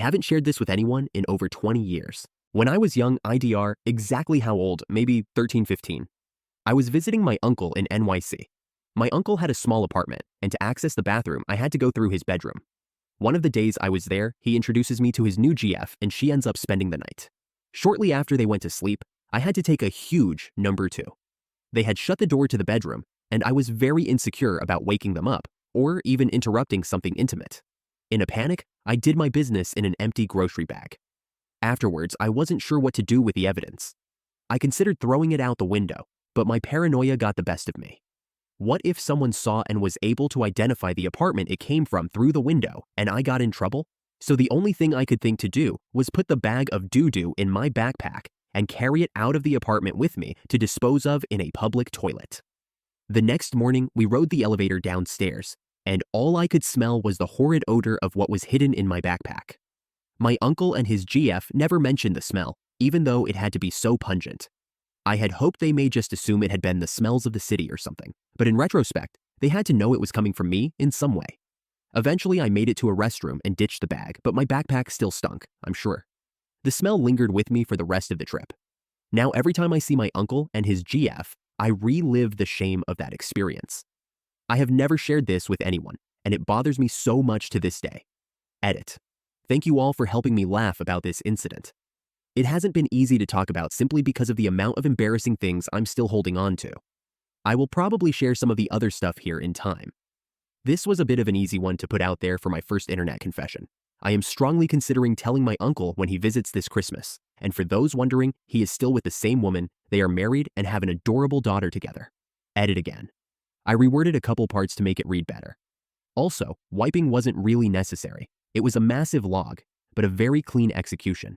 haven't shared this with anyone in over 20 years. When I was young, IDR, exactly how old, maybe 13, 15. I was visiting my uncle in NYC. My uncle had a small apartment, and to access the bathroom, I had to go through his bedroom. One of the days I was there, he introduces me to his new GF, and she ends up spending the night. Shortly after they went to sleep, I had to take a huge number 2. They had shut the door to the bedroom, and I was very insecure about waking them up, or even interrupting something intimate. In a panic, I did my business in an empty grocery bag. Afterwards, I wasn't sure what to do with the evidence. I considered throwing it out the window, but my paranoia got the best of me. What if someone saw and was able to identify the apartment it came from through the window and I got in trouble? So the only thing I could think to do was put the bag of doo-doo in my backpack and carry it out of the apartment with me to dispose of in a public toilet. The next morning, we rode the elevator downstairs, and all I could smell was the horrid odor of what was hidden in my backpack. My uncle and his GF never mentioned the smell, even though it had to be so pungent. I had hoped they may just assume it had been the smells of the city or something, but in retrospect, they had to know it was coming from me in some way. Eventually, I made it to a restroom and ditched the bag, but my backpack still stunk, I'm sure. The smell lingered with me for the rest of the trip. Now, every time I see my uncle and his GF, I relive the shame of that experience. I have never shared this with anyone, and it bothers me so much to this day. Edit. Thank you all for helping me laugh about this incident. It hasn't been easy to talk about simply because of the amount of embarrassing things I'm still holding on to. I will probably share some of the other stuff here in time. This was a bit of an easy one to put out there for my first internet confession. I am strongly considering telling my uncle when he visits this Christmas, and for those wondering, he is still with the same woman, they are married and have an adorable daughter together. Edit again. I reworded a couple parts to make it read better. Also, wiping wasn't really necessary. It was a massive log, but a very clean execution.